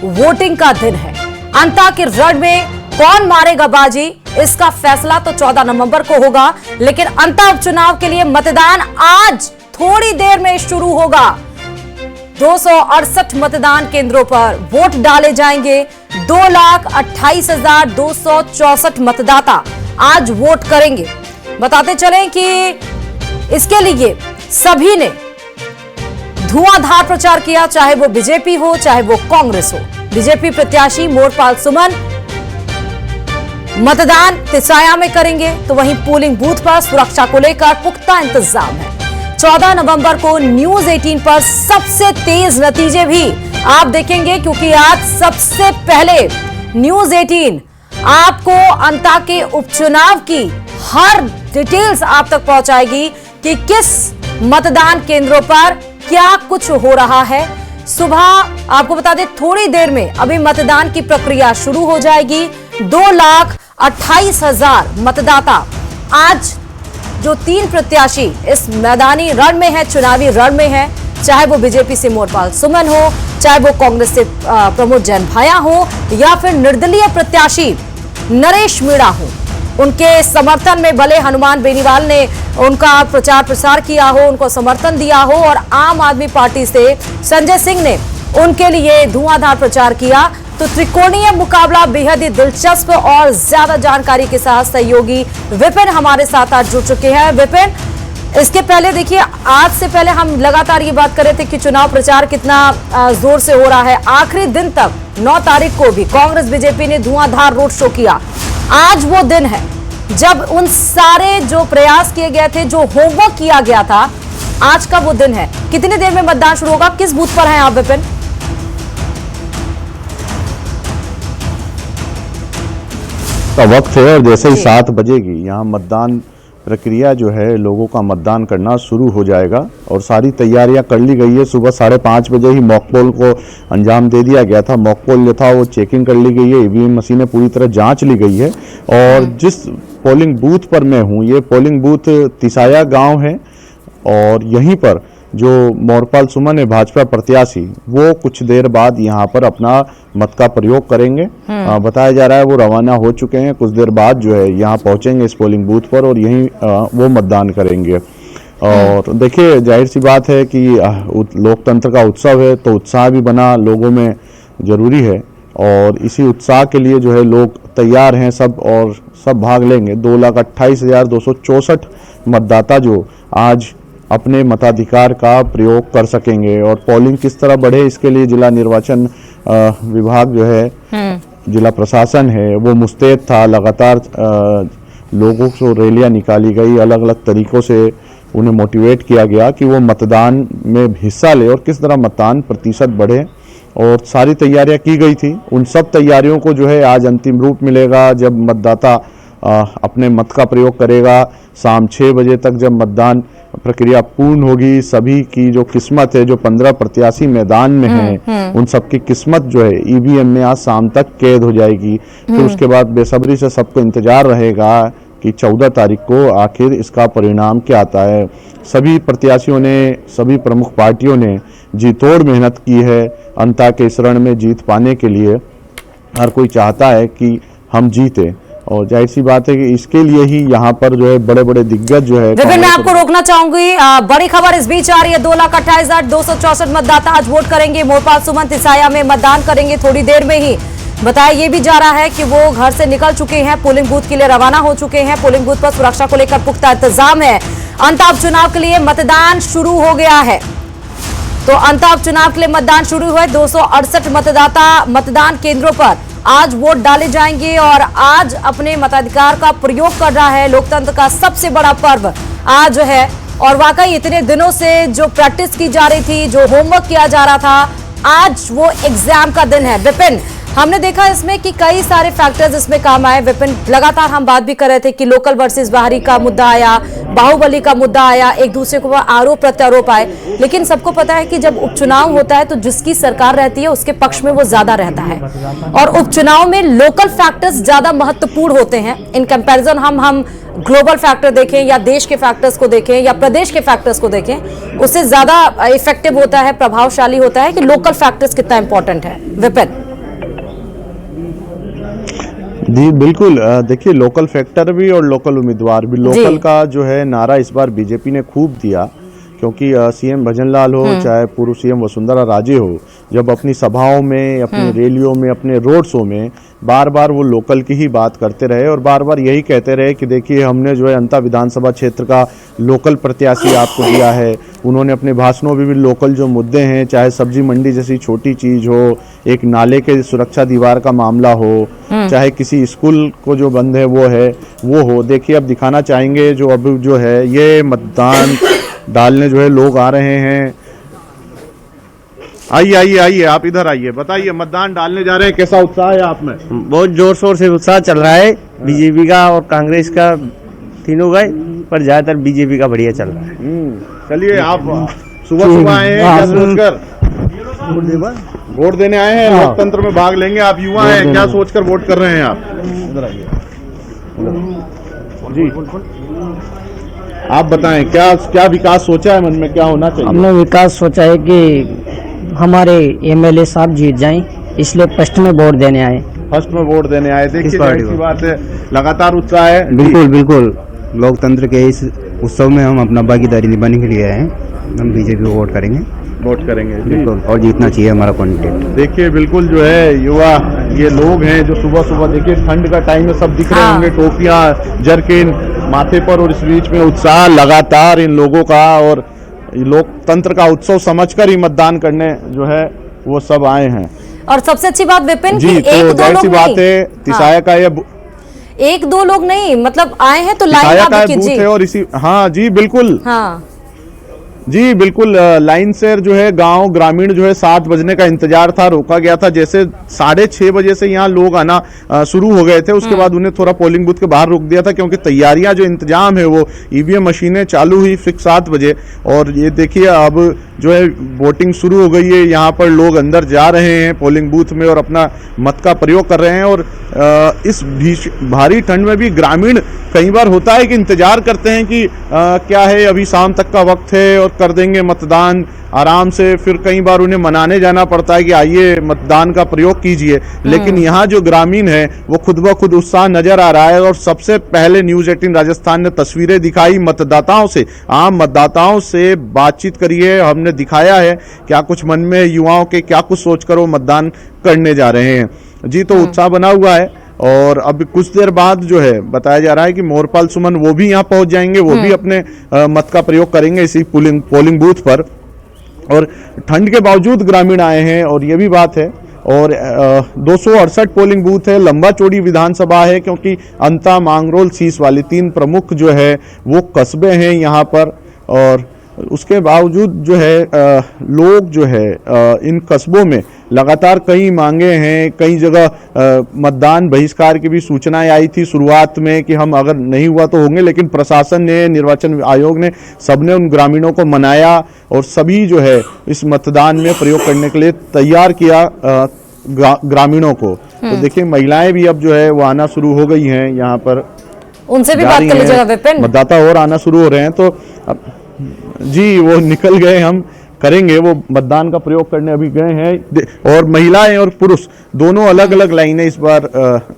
Voting का दिन है। अंता के रण में कौन मारेगा बाजी, इसका फैसला तो 14 नवंबर को होगा, लेकिन अंता उपचुनाव के लिए मतदान आज थोड़ी देर में शुरू होगा। 268 मतदान केंद्रों पर वोट डाले जाएंगे। 2,28,264 मतदाता आज वोट करेंगे। बताते चलें कि इसके लिए सभी ने धुआंधार प्रचार किया, चाहे वो बीजेपी हो चाहे वो कांग्रेस हो। बीजेपी प्रत्याशी मोरपाल सुमन मतदान तिसाया में करेंगे, तो वहीं पोलिंग बूथ पर सुरक्षा को लेकर पुख्ता इंतजाम है। 14 नवंबर को न्यूज 18 पर सबसे तेज नतीजे भी आप देखेंगे, क्योंकि आज सबसे पहले न्यूज 18 आपको अंता के उपचुनाव की हर डिटेल्स आप तक पहुंचाएगी कि किस मतदान केंद्रों पर क्या कुछ हो रहा है। सुबह आपको बता दें, थोड़ी देर में अभी मतदान की प्रक्रिया शुरू हो जाएगी। 2,28,000 मतदाता आज जो 3 प्रत्याशी इस मैदानी रण में है, चुनावी रण में है, चाहे वो बीजेपी से मोरपाल सुमन हो, चाहे वो कांग्रेस से प्रमोद जैन भाया हो, या फिर निर्दलीय प्रत्याशी नरेश मीणा हो, उनके समर्थन में भले हनुमान बेनीवाल ने उनका प्रचार प्रसार किया हो, उनको समर्थन दिया हो, और आम आदमी पार्टी से संजय सिंह ने उनके लिए धुआंधार प्रचार किया, तो त्रिकोणीय मुकाबला बेहद ही दिलचस्प। और ज्यादा जानकारी के साथ सहयोगी विपिन हमारे साथ आज जुड़ चुके हैं। विपिन, इसके पहले देखिए, आज से पहले हम लगातार ये बात कर रहे थे कि चुनाव प्रचार कितना जोर से हो रहा है। आखिरी दिन तक 9 तारीख को भी कांग्रेस बीजेपी ने धुआंधार रोड शो किया। आज वो दिन है जब उन सारे जो प्रयास किए गए थे, जो होमवर्क किया गया था, आज का वो दिन है। कितनी देर में मतदान शुरू होगा? किस बूथ पर हैं आप विपिन? का वक्त है और जैसे ही 7 बजेगी यहाँ मतदान प्रक्रिया जो है, लोगों का मतदान करना शुरू हो जाएगा और सारी तैयारियां कर ली गई है। सुबह 5:30 बजे ही मॉक पोल को अंजाम दे दिया गया था। मॉक पोल जो था वो चेकिंग कर ली गई है, ईवीएम मशीनें पूरी तरह जांच ली गई है। और जिस पोलिंग बूथ पर मैं हूँ, ये पोलिंग बूथ तिसाया गांव है, और यहीं पर जो मोरपाल सुमन है भाजपा प्रत्याशी, वो कुछ देर बाद यहाँ पर अपना मत का प्रयोग करेंगे। बताया जा रहा है वो रवाना हो चुके हैं, कुछ देर बाद जो है यहाँ पहुंचेंगे इस पोलिंग बूथ पर और यहीं वो मतदान करेंगे। और देखिए, जाहिर सी बात है कि लोकतंत्र का उत्सव है, तो उत्साह भी बना लोगों में जरूरी है, और इसी उत्साह के लिए जो है लोग तैयार हैं सब, और सब भाग लेंगे। 2,28,264 मतदाता जो आज अपने मताधिकार का प्रयोग कर सकेंगे। और पोलिंग किस तरह बढ़े, इसके लिए जिला निर्वाचन विभाग जो है, जिला प्रशासन है, वो मुस्तैद था। लगातार लोगों को रैलियां निकाली गई, अलग अलग तरीकों से उन्हें मोटिवेट किया गया कि वो मतदान में हिस्सा ले और किस तरह मतदान प्रतिशत बढ़े, और सारी तैयारियां की गई थी। उन सब तैयारियों को जो है आज अंतिम रूप मिलेगा जब मतदाता अपने मत का प्रयोग करेगा। शाम 6 बजे तक जब मतदान प्रक्रिया पूर्ण होगी, सभी की जो किस्मत है, जो 15 प्रत्याशी मैदान में हैं, उन सबकी किस्मत जो है ईवीएम में आज शाम तक कैद हो जाएगी। फिर उसके बाद बेसब्री से सबको इंतजार रहेगा कि 14 तारीख को आखिर इसका परिणाम क्या आता है। सभी प्रत्याशियों ने, सभी प्रमुख पार्टियों ने जी तोड़ मेहनत की है अंता के इस रण में जीत पाने के लिए। हर कोई चाहता है कि हम जीते, और जाहिर सी बात है कि इसके लिए ही यहाँ पर जो है बड़े बड़े दिग्गज जो है। विपिन, मैं आपको रोकना चाहूंगी, बड़ी खबर इस बीच आ रही है। 2,28,264 मतदाता आज वोट करेंगे। मोरपाल सुमन तिसाया में मतदान करेंगे थोड़ी देर में ही। बताया ये भी जा रहा है कि वो घर से निकल चुके हैं, पोलिंग बूथ के लिए रवाना हो चुके हैं। पोलिंग बूथ पर सुरक्षा को लेकर पुख्ता इंतजाम है। अंता उपचुनाव के लिए मतदान शुरू हो गया है, तो अंता उपचुनाव के लिए मतदान शुरू हुए। 268 मतदाता मतदान केंद्रों पर आज वोट डाले जाएंगे और आज अपने मताधिकार का प्रयोग कर रहा है। लोकतंत्र का सबसे बड़ा पर्व आज है, और वाकई इतने दिनों से जो प्रैक्टिस की जा रही थी, जो होमवर्क किया जा रहा था, आज वो एग्जाम का दिन है। विपिन, हमने देखा इसमें कि कई सारे फैक्टर्स इसमें काम आए। विपिन, लगातार हम बात भी कर रहे थे कि लोकल वर्सेस बाहरी का मुद्दा आया, बाहुबली का मुद्दा आया, एक दूसरे को आरोप प्रत्यारोप आए, लेकिन सबको पता है कि जब उपचुनाव होता है तो जिसकी सरकार रहती है उसके पक्ष में वो ज्यादा रहता है, और उपचुनाव में लोकल फैक्टर्स ज्यादा महत्वपूर्ण होते हैं इन कंपैरिजन। हम ग्लोबल फैक्टर देखें या देश के फैक्टर्स को देखें या प्रदेश के फैक्टर्स को देखें, उससे ज्यादा इफेक्टिव होता है, प्रभावशाली होता है कि लोकल फैक्टर्स कितना इंपॉर्टेंट है। विपिन, जी बिल्कुल, देखिए लोकल फैक्टर भी और लोकल उम्मीदवार भी। लोकल का जो है नारा इस बार बीजेपी ने खूब दिया, क्योंकि सीएम भजनलाल हो चाहे पूर्व सीएम वसुंधरा राजे हो, जब अपनी सभाओं में, अपनी रैलियों में, अपने रोड शो में बार बार वो लोकल की ही बात करते रहे और बार बार यही कहते रहे कि देखिए हमने जो है अंता विधानसभा क्षेत्र का लोकल प्रत्याशी आपको दिया है। उन्होंने अपने भाषणों में भी लोकल जो मुद्दे हैं, चाहे सब्जी मंडी जैसी छोटी चीज हो, एक नाले के सुरक्षा दीवार का मामला हो, चाहे किसी स्कूल को जो बंद है वो हो। देखिए अब दिखाना चाहेंगे जो अब जो है ये मतदान डालने जो है लोग आ रहे हैं। आइए आइए आइए, आप इधर आइए, बताइए मतदान डालने जा रहे हैं, कैसा उत्साह है आप में? बहुत जोर शोर से उत्साह चल रहा है। बीजेपी का और कांग्रेस का तीनों गए, पर ज्यादातर बीजेपी का बढ़िया चल रहा है। चलिए, आप सुबह सुबह आए हैं क्या सोचकर? वोट देने आए हैं, लोकतंत्र में भाग लेंगे। आप युवा हैं, क्या सोचकर वोट कर रहे हैं आप? इधर आइए जी, आप बताएं क्या विकास सोचा है मन में, क्या होना चाहिए? हमने विकास सोचा है कि हमारे एमएलए साहब जीत जाएं, इसलिए फर्स्ट में वोट देने आए। फर्स्ट में वोट देने आए। देखिए ऐसी बात है, लगातार उत्साह है। बिल्कुल बिल्कुल, लोकतंत्र के इस उत्सव में हम अपना भागीदारी निभाने के लिए आए हैं। हम बीजेपी को वोट करेंगे बिल्कुल, और जीतना चाहिए हमारा कैंडिडेट। देखिए बिल्कुल जो है युवा ये लोग हैं जो सुबह सुबह, देखिए ठंड का टाइम में सब दिख रहे होंगे, टोपियां, जरकिन माथे पर, और इस बीच में उत्साह लगातार इन लोगों का, और लोकतंत्र का उत्सव समझकर ही मतदान करने जो है वो सब आए हैं। और सबसे अच्छी बात विपिन जी, कि तो एक दो लोग बात है तिसाया का ये एक दो लोग नहीं, मतलब आए हैं तो लाइन आप बूथ कीजिए। है और इसी, हाँ जी बिल्कुल, हाँ जी बिल्कुल, लाइन से जो है गांव ग्रामीण जो है 7 बजने का इंतजार था, रोका गया था। जैसे 6:30 बजे से यहाँ लोग आना शुरू हो गए थे, उसके बाद उन्हें थोड़ा पोलिंग बूथ के बाहर रोक दिया था, क्योंकि तैयारियां जो इंतजाम है वो ईवीएम मशीनें चालू हुई फिक्स 7 बजे। और ये देखिए अब जो है वोटिंग शुरू हो गई है, यहाँ पर लोग अंदर जा रहे हैं पोलिंग बूथ में और अपना मत का प्रयोग कर रहे हैं। और इस भारी ठंड में भी ग्रामीण कई बार होता है कि इंतजार करते हैं कि क्या है, अभी शाम तक का वक्त है और कर देंगे मतदान आराम से। फिर कई बार उन्हें मनाने जाना पड़ता है कि आइए मतदान का प्रयोग कीजिए। लेकिन यहाँ जो ग्रामीण है वो खुद ब खुद उत्साह नजर आ रहा है। और सबसे पहले न्यूज 18 राजस्थान ने तस्वीरें दिखाई मतदाताओं से, आम मतदाताओं से बातचीत करी है, हमने दिखाया है क्या कुछ मन में युवाओं के क्या कुछ सोचकर वो मतदान करने जा रहे हैं। जी, तो उत्साह बना हुआ है। और अब कुछ देर बाद जो है बताया जा रहा है कि मोरपाल सुमन वो भी यहाँ पहुंच जाएंगे, वो भी अपने मत का प्रयोग करेंगे इसी पोलिंग बूथ पर। और ठंड के बावजूद ग्रामीण आए हैं, और ये भी बात है। और 268 पोलिंग बूथ है, लंबा चौड़ी विधानसभा है, क्योंकि अंता, मांगरोल, सीस वाली 3 प्रमुख जो है वो कस्बे हैं यहाँ पर। और उसके बावजूद जो है लोग जो है इन कस्बों में लगातार कई मांगे हैं, कई जगह मतदान बहिष्कार की भी सूचनाएं आई थी शुरुआत में कि हम अगर नहीं हुआ तो होंगे, लेकिन प्रशासन ने, निर्वाचन आयोग ने, सबने उन ग्रामीणों को मनाया और सभी जो है इस मतदान में प्रयोग करने के लिए तैयार किया ग्रामीणों को। तो देखिए महिलाएं भी अब जो है वो आना शुरू हो गई हैं यहाँ पर, उनसे भी बात कर लीजिएगा विपिन। मतदाता और आना शुरू हो रहे हैं, तो जी वो निकल गए, हम करेंगे, वो मतदान का प्रयोग करने अभी गए हैं। और महिलाएं और पुरुष दोनों अलग अलग लाइनें इस बार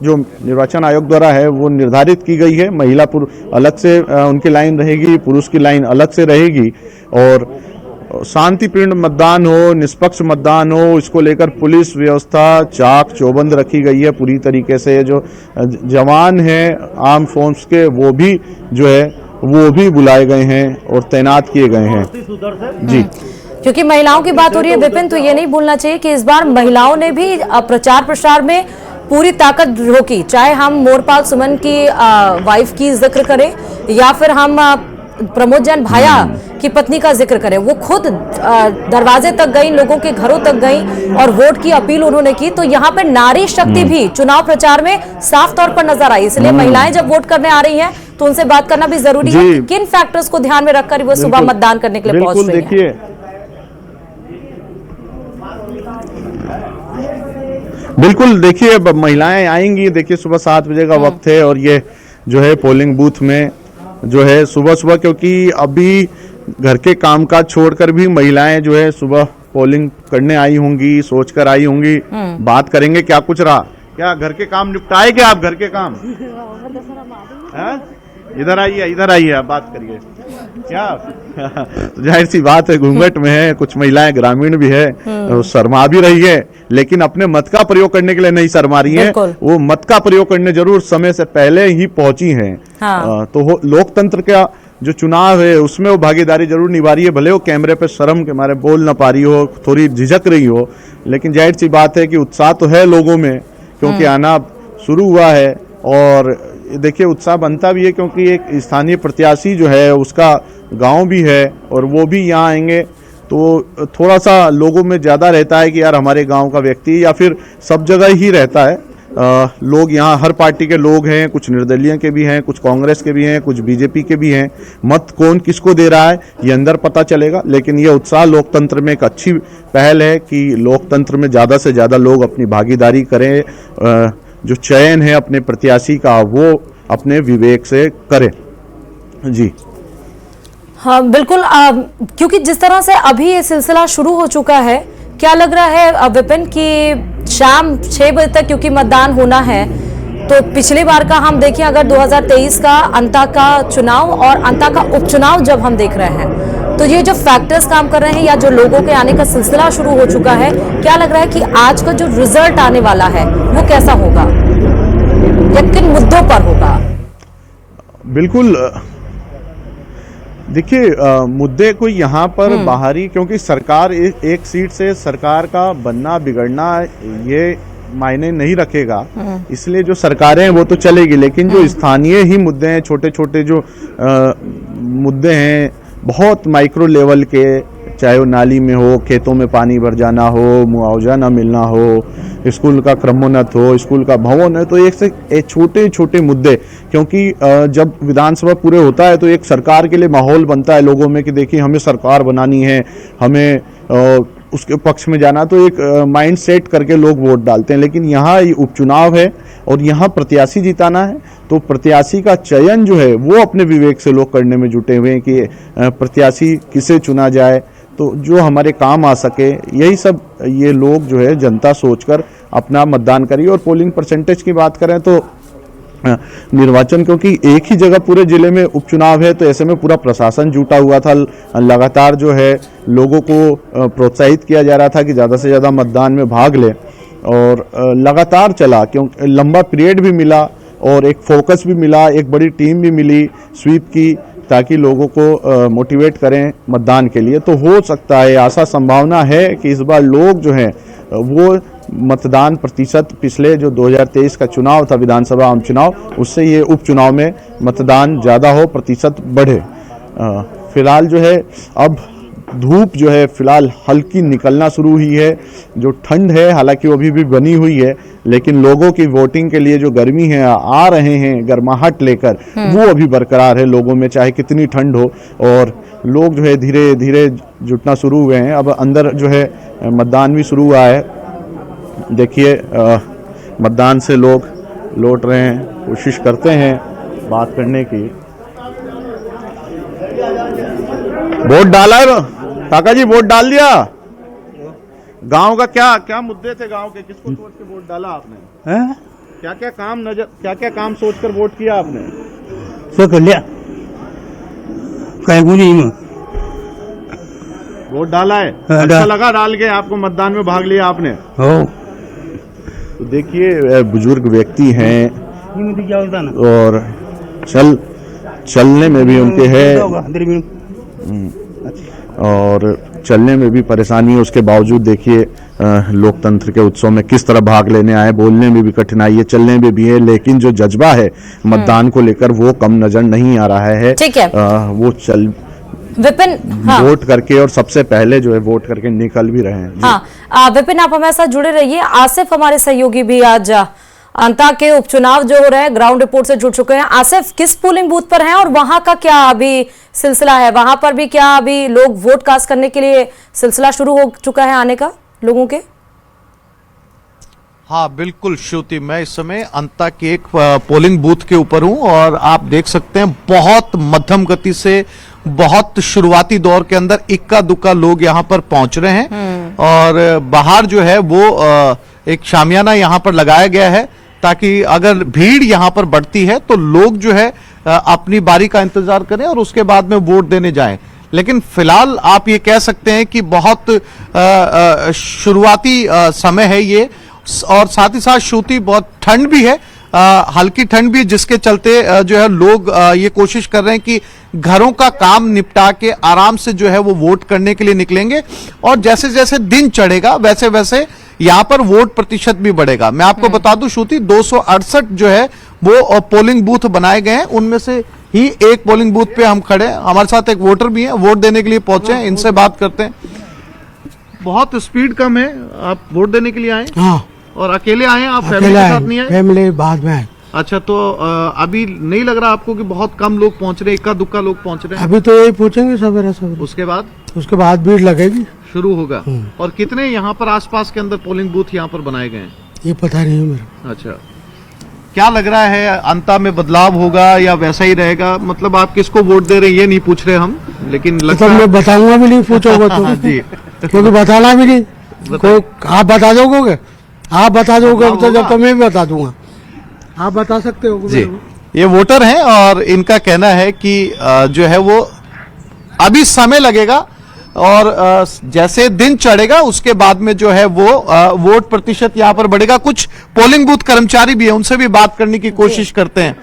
जो निर्वाचन आयोग द्वारा है वो निर्धारित की गई है। महिला अलग से उनकी लाइन रहेगी, पुरुष की लाइन अलग से रहेगी। और शांतिपूर्ण मतदान हो, निष्पक्ष मतदान हो, इसको लेकर पुलिस व्यवस्था चाक चौबंद रखी गई है पूरी तरीके से। जो जवान हैं आर्म फोर्स के वो भी जो है वो भी बुलाए गए हैं और तैनात किए गए हैं। जी, क्योंकि महिलाओं की बात हो रही है विपिन, तो ये नहीं भूलना चाहिए कि इस बार महिलाओं ने भी प्रचार प्रसार में पूरी ताकत झोंकी। चाहे हम मोरपाल सुमन की वाइफ की जिक्र करें या फिर हम प्रमोद जैन भाया की पत्नी का जिक्र करें, वो खुद दरवाजे तक गई, लोगों के घरों तक गई और वोट की अपील उन्होंने की। तो यहाँ पे नारी शक्ति भी चुनाव प्रचार में साफ तौर पर नजर आई। इसलिए महिलाएं जब वोट करने आ रही हैं तो उनसे बात करना भी जरूरी है कि किन फैक्टर्स को ध्यान में रखकर वो सुबह मतदान करने के लिए पहुंच रही है। बिल्कुल, देखिए अब महिलाएं आएंगी। देखिए सुबह 7 बजे का वक्त है और ये जो है पोलिंग बूथ में जो है सुबह सुबह, क्योंकि अभी घर के कामकाज छोड़कर भी महिलाएं जो है सुबह पोलिंग करने आई होंगी, सोचकर आई होंगी। बात करेंगे क्या कुछ रहा, क्या घर के काम निपटाए क्या आप? घर के काम हैं? इधर आइए आप बात करिए। क्या तो जाहिर सी बात है, घूंघट में है, कुछ महिलाएं ग्रामीण भी है, तो शर्मा भी रही है, लेकिन अपने मत का प्रयोग करने के लिए नहीं शर्मा रही है। वो मत का प्रयोग करने जरूर समय से पहले ही पहुंची हैं। हाँ। तो लोकतंत्र का जो चुनाव है उसमें वो भागीदारी जरूर निभा रही है, भले वो कैमरे पे शर्म के मारे बोल ना पा रही हो, थोड़ी झिझक रही हो, लेकिन जाहिर सी बात है कि उत्साह तो है लोगों में, क्योंकि आना शुरू हुआ है। और देखिए उत्साह बनता भी है क्योंकि एक स्थानीय प्रत्याशी जो है उसका गांव भी है और वो भी यहाँ आएंगे, तो थोड़ा सा लोगों में ज़्यादा रहता है कि यार हमारे गांव का व्यक्ति, या फिर सब जगह ही रहता है। लोग यहाँ हर पार्टी के लोग हैं, कुछ निर्दलीय के भी हैं, कुछ कांग्रेस के भी हैं, कुछ बीजेपी के भी हैं। मत कौन किसको दे रहा है ये अंदर पता चलेगा, लेकिन ये उत्साह लोकतंत्र में एक अच्छी पहल है कि लोकतंत्र में ज़्यादा से ज़्यादा लोग अपनी भागीदारी करें, जो चयन है अपने प्रत्याशी का वो अपने विवेक से करें। जी हाँ बिल्कुल, क्योंकि जिस तरह से अभी ये सिलसिला शुरू हो चुका है, क्या लग रहा है विपिन कि शाम 6 बजे तक क्योंकि मतदान होना है, तो पिछली बार का हम देखें अगर 2023 का अंता का चुनाव और अंता का उपचुनाव जब हम देख रहे हैं, तो ये जो फैक्टर्स काम कर रहे हैं या जो लोगों के आने का सिलसिला शुरू हो चुका है, क्या लग रहा है कि आज का जो रिजल्ट आने वाला है वो कैसा होगा या किन मुद्दों पर होगा? बिल्कुल, देखिए मुद्दे कोई यहाँ पर बाहरी, क्योंकि सरकार एक सीट से सरकार का बनना बिगड़ना ये मायने नहीं रखेगा, इसलिए जो सरकारें हैं वो तो चलेगी, लेकिन जो स्थानीय ही मुद्दे हैं, छोटे छोटे जो मुद्दे हैं, बहुत माइक्रो लेवल के, चाहे वो नाली में हो, खेतों में पानी भर जाना हो, मुआवजा ना मिलना हो, स्कूल का क्रमोन्नत हो, स्कूल का भवन है, तो एक से छोटे छोटे मुद्दे, क्योंकि जब विधानसभा पूरे होता है तो एक सरकार के लिए माहौल बनता है लोगों में कि देखिए हमें सरकार बनानी है, हमें उसके पक्ष में जाना, तो एक माइंड सेट करके लोग वोट डालते हैं। लेकिन यहाँ ये उपचुनाव है और यहाँ प्रत्याशी जिताना है, तो प्रत्याशी का चयन जो है वो अपने विवेक से लोग करने में जुटे हुए हैं कि प्रत्याशी किसे चुना जाए तो जो हमारे काम आ सके, यही सब ये लोग जो है जनता सोचकर अपना मतदान करिए। और पोलिंग परसेंटेज की बात करें तो निर्वाचन, क्योंकि एक ही जगह पूरे जिले में उपचुनाव है, तो ऐसे में पूरा प्रशासन जुटा हुआ था, लगातार जो है लोगों को प्रोत्साहित किया जा रहा था कि ज़्यादा से ज़्यादा मतदान में भाग ले, और लगातार चला, क्योंकि लंबा पीरियड भी मिला और एक फोकस भी मिला, एक बड़ी टीम भी मिली स्वीप की, ताकि लोगों को मोटिवेट करें मतदान के लिए। तो हो सकता है, आशा संभावना है कि इस बार लोग जो हैं वो मतदान प्रतिशत पिछले जो 2023 का चुनाव था विधानसभा आम चुनाव, उससे ये उपचुनाव में मतदान ज़्यादा हो, प्रतिशत बढ़े। फिलहाल जो है अब धूप जो है फिलहाल हल्की निकलना शुरू हुई है, जो ठंड है हालांकि वो अभी भी बनी हुई है, लेकिन लोगों की वोटिंग के लिए जो गर्मी है, आ रहे हैं गर्माहट लेकर, वो अभी बरकरार है लोगों में, चाहे कितनी ठंड हो। और लोग जो है धीरे धीरे जुटना शुरू हुए हैं। अब अंदर जो है मतदान भी शुरू हुआ है, देखिए मतदान से लोग लौट रहे हैं, कोशिश करते हैं बात करने की। वोट डाला है काका जी? वोट डाल दिया? गांव का क्या क्या मुद्दे थे गांव के, किसको सोच के वोट डाला आपने? हैं? क्या क्या काम सोचकर वोट किया आपने? सो कर लिया में वोट डाला है? अच्छा लगा डाल के? आपको मतदान में भाग लिया आपने? हो तो देखिए बुजुर्ग व्यक्ति हैं और चलने में भी उनके है और चलने में भी परेशानी है, उसके बावजूद देखिए लोकतंत्र के उत्सव में किस तरह भाग लेने आए। बोलने में भी कठिनाई है, चलने में भी है, लेकिन जो जज्बा है मतदान को लेकर वो कम नजर नहीं आ रहा है। ठीक है, वो चल विपिन, हाँ। वोट करके और सबसे पहले जो है वोट करके निकल भी रहे हैं। हाँ विपिन, आप हमारे साथ जुड़े रहिए। आसिफ हमारे सहयोगी भी आज अंता के उपचुनाव जो हो रहे हैं ग्राउंड रिपोर्ट से जुड़ चुके हैं। आसिफ, किस पोलिंग बूथ पर हैं और वहां का क्या अभी सिलसिला है? वहां पर भी क्या अभी लोग वोट कास्ट करने के लिए सिलसिला शुरू हो चुका है आने का लोगों के? हाँ बिल्कुल श्रुति, मैं इस समय अंता के एक पोलिंग बूथ के ऊपर हूं और आप देख सकते हैं बहुत मध्यम गति से, बहुत शुरुआती दौर के अंदर इक्का दुक्का लोग यहां पर पहुंच रहे हैं और बाहर जो है वो एक शामियाना यहाँ पर लगाया गया है ताकि अगर भीड़ यहाँ पर बढ़ती है तो लोग जो है अपनी बारी का इंतजार करें और उसके बाद में वोट देने जाएं। लेकिन फिलहाल आप ये कह सकते हैं कि बहुत शुरुआती समय है ये, और साथ ही साथ श्रुति बहुत ठंड भी है, हल्की ठंड भी, जिसके चलते जो है लोग ये कोशिश कर रहे हैं कि घरों का काम निपटा के आराम से जो है वो वोट करने के लिए निकलेंगे, और जैसे जैसे दिन चढ़ेगा वैसे वैसे यहाँ पर वोट प्रतिशत भी बढ़ेगा। मैं आपको बता दूं श्रुति, 268 जो है वो पोलिंग बूथ बनाए गए हैं, उनमें से ही एक पोलिंग बूथ पे हम खड़े हैं। हमारे साथ एक वोटर भी हैं, वोट देने के लिए पहुंचे हैं, इनसे बात करते हैं। बहुत स्पीड कम है, आप वोट देने के लिए आए? हाँ, और अकेले आए हैं आप? फैमिली के साथ नहीं आए? फैमिली बाद में आए। अच्छा, तो अभी नहीं लग रहा आपको कि बहुत कम लोग पहुंच रहे हैं, इक्का दुक्का लोग पहुंच रहे हैं? अभी तो यही पूछेंगे सवेरे सवेरे, उसके बाद भीड़ लगेगी, शुरू होगा। और कितने यहाँ पर आसपास के अंदर पोलिंग बूथ यहाँ पर बनाए गए हैं? ये पता नहीं है मेरे। अच्छा, क्या लग रहा है, अंता में बदलाव होगा या वैसा ही रहेगा? मतलब आप किसको वोट दे रहे हैं ये नहीं पूछ रहे हम, लेकिन लगता मैं बताऊंगा भी नहीं, पूछोगे तो जी, क्योंकि बताना भी नहीं। कोई आप बता दोगे, आप बता दोगे तो जब तो मैं भी बता दूंगा, आप बता सकते हो जी। ये वोटर हैं और इनका कहना है कि जो है वो अभी समय लगेगा, और जैसे दिन चढ़ेगा उसके बाद में जो है वो वोट प्रतिशत यहाँ पर बढ़ेगा। कुछ पोलिंग बूथ कर्मचारी भी है, उनसे भी बात करने की कोशिश करते हैं।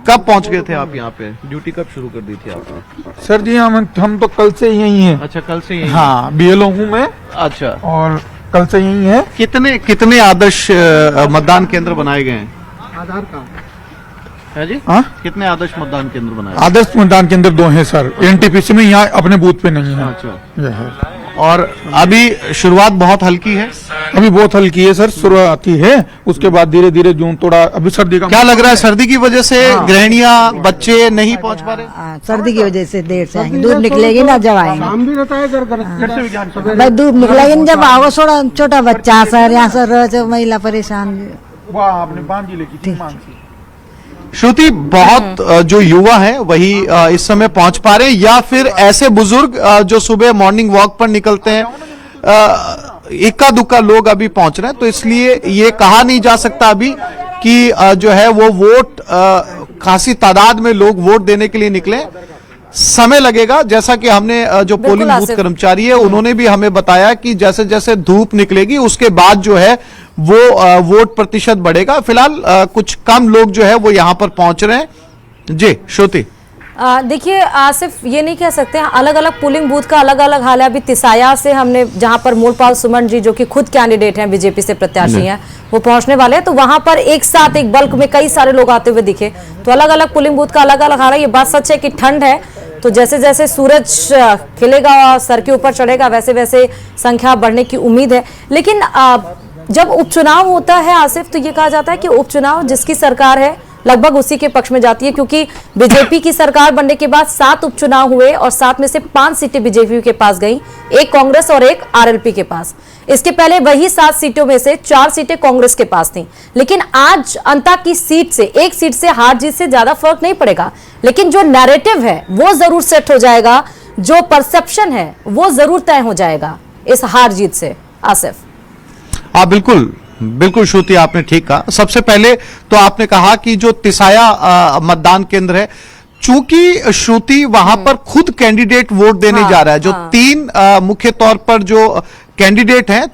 कब पहुंच गए थे आप यहाँ पे? ड्यूटी कब शुरू कर दी थी आपने? सर जी हम तो कल से यही हैं। अच्छा, कल से यही? हाँ, बीएलओ हूँ मैं। अच्छा, और कल से यही है। कितने आदर्श मतदान केंद्र बनाए गए हैं? आधार कार्ड है जी? हाँ, कितने आदर्श मतदान केंद्र बनाए? आदर्श मतदान केंद्र 2 हैं सर, एनटीपीसी में, यहाँ अपने बूथ पे नहीं है। अच्छा, ये है। और अभी शुरुआत बहुत हल्की है? अभी बहुत हल्की है सर, शुरुआती है, उसके बाद धीरे धीरे जून थोड़ा, अभी सर्दी का क्या लग रहा है सर्दी की वजह से गृहिणियां बच्चे नहीं पहुंच पा रहे? सर्दी की वजह से देर से आएंगे, धूप निकलेगी ना जब आएंगे। काम भी रहता है घर भाई धूप निकलेगी ना जब आओ, छोटा छोटा बच्चा सर, यहाँ सर रोज महिला परेशान। वाह, आपने 5 जिले की मानसी। श्रुति, बहुत जो युवा हैं वही इस समय पहुंच पा रहे हैं, या फिर ऐसे बुजुर्ग जो सुबह मॉर्निंग वॉक पर निकलते हैं, इक्का दुक्का लोग अभी पहुंच रहे हैं। तो इसलिए ये कहा नहीं जा सकता अभी कि जो है वो वोट खासी तादाद में लोग वोट देने के लिए निकले। समय लगेगा, जैसा कि हमने जो पोलिंग बूथ कर्मचारी है उन्होंने भी हमें बताया कि जैसे जैसे धूप निकलेगी उसके बाद जो है वो वोट प्रतिशत बढ़ेगा। फिलहाल कुछ कम लोग जो है वो यहाँ पर पहुंच रहे हैं। जी श्रुति। देखिए सिर्फ ये नहीं कह सकते, अलग अलग पोलिंग बूथ का अलग अलग हाल है। अभी तिसाया से हमने, जहां पर मोरपाल सुमन जी जो कि खुद कैंडिडेट हैं, बीजेपी से प्रत्याशी हैं, वो पहुंचने वाले हैं, तो वहां पर एक साथ एक बल्क में कई सारे लोग आते हुए दिखे। तो अलग अलग पोलिंग बूथ का अलग अलग हाल है। ये बात सच है कि ठंड है, तो जैसे जैसे सूरज खिलेगा, सर के ऊपर चढ़ेगा, वैसे वैसे संख्या बढ़ने की उम्मीद है। लेकिन जब उपचुनाव होता है आसिफ, तो ये कहा जाता है कि उपचुनाव जिसकी सरकार है लगभग उसी के पक्ष में जाती है, क्योंकि बीजेपी की सरकार बनने के बाद 7 उपचुनाव हुए और 7 में से 5 सीटें बीजेपी के पास गईं, 1 कांग्रेस और 1 आरएलपी के पास। इसके पहले वही 7 सीटों में से 4 सीटें कांग्रेस के पास थीं। लेकिन आज अंता की सीट से, एक सीट से हार जीत से ज्यादा फर्क नहीं पड़ेगा, लेकिन जो नैरेटिव है वो जरूर सेट हो जाएगा, जो परसेप्शन है वो जरूर तय हो जाएगा इस हार जीत से। आसिफ। हाँ बिल्कुल बिल्कुल श्रुति, आपने ठीक कहा। सबसे पहले तो आपने कहा कि जो तिसाया मतदान केंद्र है, चूंकि श्रुति वहां पर खुद कैंडिडेट वोट देने जा रहा है, जो 3 मुख्य तौर पर जो कैंडिडेट हैं